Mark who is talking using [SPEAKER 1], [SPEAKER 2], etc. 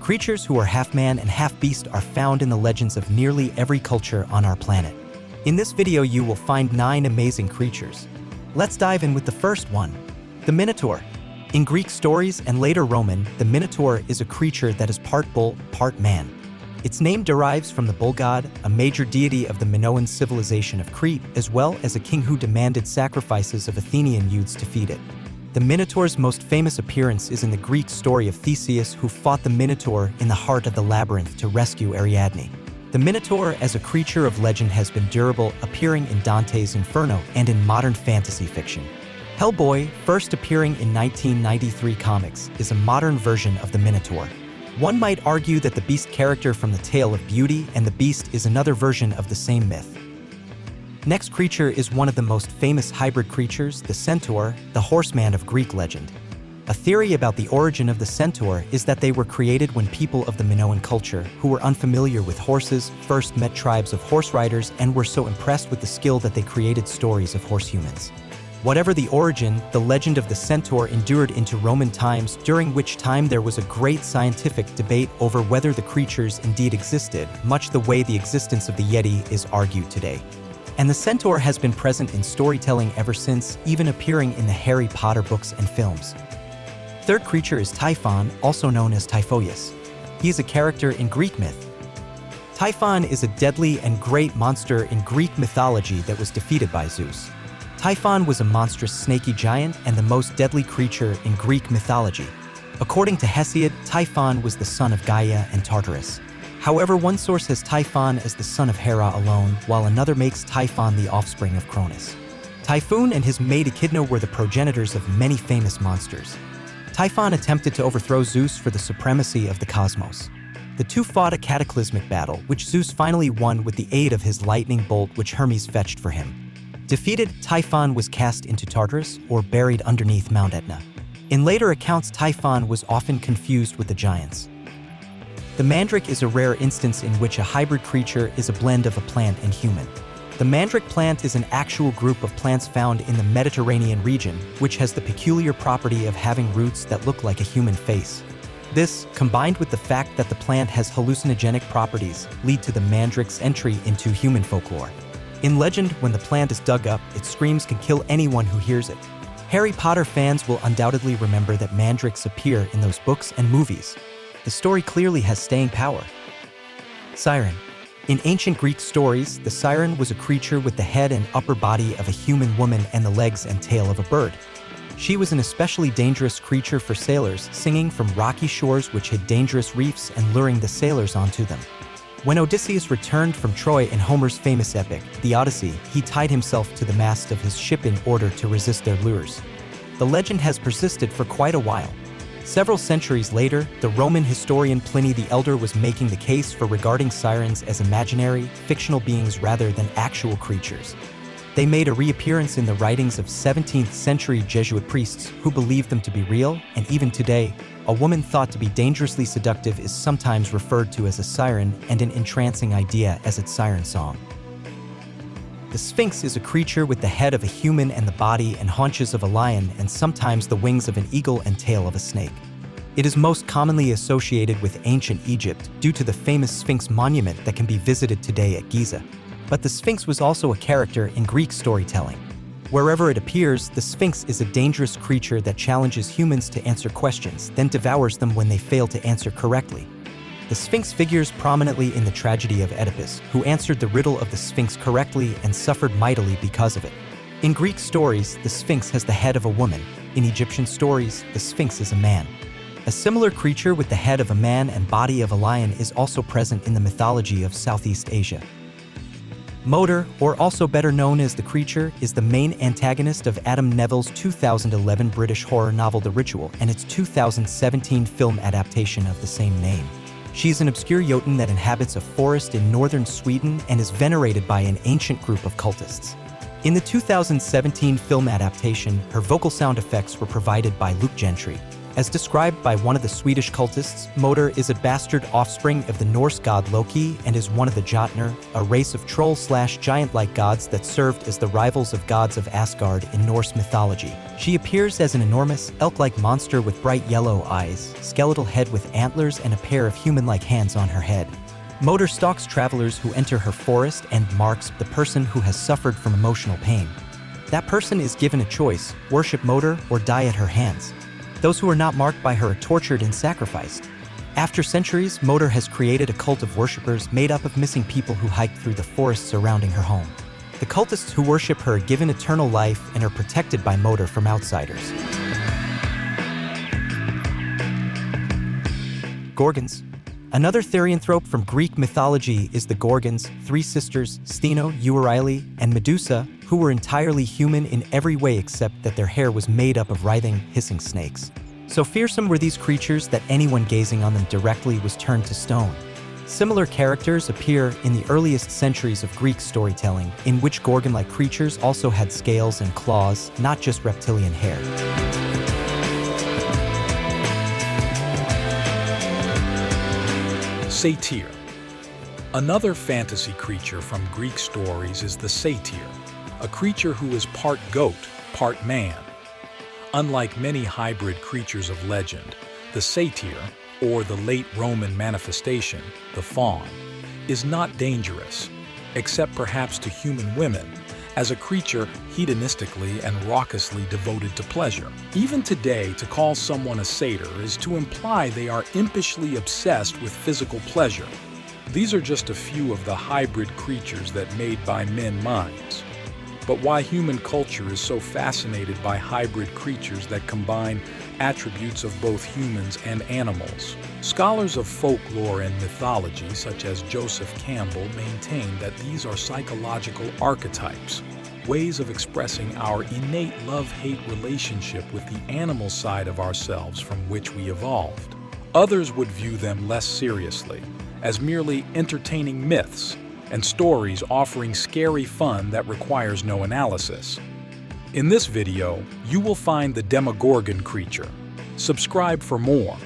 [SPEAKER 1] Creatures who are half man and half beast are found in the legends of nearly every culture on our planet. In this video you will find 9 amazing creatures. Let's dive in with the first one, the Minotaur. In Greek stories and later Roman, the Minotaur is a creature that is part bull, part man. Its name derives from the bull god, a major deity of the Minoan civilization of Crete, as well as a king who demanded sacrifices of Athenian youths to feed it. The Minotaur's most famous appearance is in the Greek story of Theseus, who fought the Minotaur in the heart of the labyrinth to rescue Ariadne. The Minotaur as a creature of legend has been durable, appearing in Dante's Inferno and in modern fantasy fiction. Hellboy, first appearing in 1993 comics, is a modern version of the Minotaur. One might argue that the Beast character from the Tale of Beauty and the Beast is another version of the same myth. Next creature is one of the most famous hybrid creatures, the Centaur, the horseman of Greek legend. A theory about the origin of the Centaur is that they were created when people of the Minoan culture, who were unfamiliar with horses, first met tribes of horse riders and were so impressed with the skill that they created stories of horse humans. Whatever the origin, the legend of the Centaur endured into Roman times, during which time there was a great scientific debate over whether the creatures indeed existed, much the way the existence of the Yeti is argued today. And the Centaur has been present in storytelling ever since, even appearing in the Harry Potter books and films. Third creature is Typhon, also known as Typhoeus. He is a character in Greek myth. Typhon is a deadly and great monster in Greek mythology that was defeated by Zeus. Typhon was a monstrous snaky giant and the most deadly creature in Greek mythology. According to Hesiod, Typhon was the son of Gaia and Tartarus. However, one source has Typhon as the son of Hera alone, while another makes Typhon the offspring of Cronus. Typhoon and his maid Echidna were the progenitors of many famous monsters. Typhon attempted to overthrow Zeus for the supremacy of the cosmos. The two fought a cataclysmic battle, which Zeus finally won with the aid of his lightning bolt, which Hermes fetched for him. Defeated, Typhon was cast into Tartarus, or buried underneath Mount Etna. In later accounts, Typhon was often confused with the giants. The mandrake is a rare instance in which a hybrid creature is a blend of a plant and human. The mandrake plant is an actual group of plants found in the Mediterranean region, which has the peculiar property of having roots that look like a human face. This, combined with the fact that the plant has hallucinogenic properties, lead to the mandrake's entry into human folklore. In legend, when the plant is dug up, its screams can kill anyone who hears it. Harry Potter fans will undoubtedly remember that mandrakes appear in those books and movies. The story clearly has staying power. Siren. In ancient Greek stories, the siren was a creature with the head and upper body of a human woman and the legs and tail of a bird. She was an especially dangerous creature for sailors, singing from rocky shores which hid dangerous reefs and luring the sailors onto them. When Odysseus returned from Troy in Homer's famous epic, the Odyssey, he tied himself to the mast of his ship in order to resist their lures. The legend has persisted for quite a while. Several centuries later, the Roman historian Pliny the Elder was making the case for regarding sirens as imaginary, fictional beings rather than actual creatures. They made a reappearance in the writings of 17th-century Jesuit priests who believed them to be real, and even today, a woman thought to be dangerously seductive is sometimes referred to as a siren, and an entrancing idea as its siren song. The Sphinx is a creature with the head of a human and the body and haunches of a lion, and sometimes the wings of an eagle and tail of a snake. It is most commonly associated with ancient Egypt due to the famous Sphinx monument that can be visited today at Giza. But the Sphinx was also a character in Greek storytelling. Wherever it appears, the Sphinx is a dangerous creature that challenges humans to answer questions, then devours them when they fail to answer correctly. The Sphinx figures prominently in the tragedy of Oedipus, who answered the riddle of the Sphinx correctly and suffered mightily because of it. In Greek stories, the Sphinx has the head of a woman. In Egyptian stories, the Sphinx is a man. A similar creature with the head of a man and body of a lion is also present in the mythology of Southeast Asia. Moder, or also better known as the Creature, is the main antagonist of Adam Neville's 2011 British horror novel The Ritual and its 2017 film adaptation of the same name. She is an obscure Jotun that inhabits a forest in northern Sweden and is venerated by an ancient group of cultists. In the 2017 film adaptation, her vocal sound effects were provided by Luke Gentry. As described by one of the Swedish cultists, Moder is a bastard offspring of the Norse god Loki and is one of the Jotnar, a race of troll/giant-like gods that served as the rivals of gods of Asgard in Norse mythology. She appears as an enormous, elk-like monster with bright yellow eyes, skeletal head with antlers and a pair of human-like hands on her head. Moder stalks travelers who enter her forest and marks the person who has suffered from emotional pain. That person is given a choice: worship Moder or die at her hands. Those who are not marked by her are tortured and sacrificed. After centuries, Moder has created a cult of worshippers made up of missing people who hike through the forests surrounding her home. The cultists who worship her are given eternal life and are protected by Moder from outsiders. Gorgons. Another therianthrope from Greek mythology is the Gorgons, three sisters, Steno, Euryale, and Medusa, who were entirely human in every way except that their hair was made up of writhing, hissing snakes. So fearsome were these creatures that anyone gazing on them directly was turned to stone. Similar characters appear in the earliest centuries of Greek storytelling, in which Gorgon-like creatures also had scales and claws, not just reptilian hair.
[SPEAKER 2] Satyr. Another fantasy creature from Greek stories is the satyr, a creature who is part goat, part man. Unlike many hybrid creatures of legend, the satyr, or the late Roman manifestation, the faun, is not dangerous, except perhaps to human women, as a creature hedonistically and raucously devoted to pleasure. Even today, to call someone a satyr is to imply they are impishly obsessed with physical pleasure. These are just a few of the hybrid creatures that made by men minds. But why human culture is so fascinated by hybrid creatures that combine attributes of both humans and animals? Scholars of folklore and mythology, such as Joseph Campbell, maintain that these are psychological archetypes, ways of expressing our innate love-hate relationship with the animal side of ourselves from which we evolved. Others would view them less seriously, as merely entertaining myths and stories offering scary fun that requires no analysis. In this video, you will find the Demogorgon creature. Subscribe for more.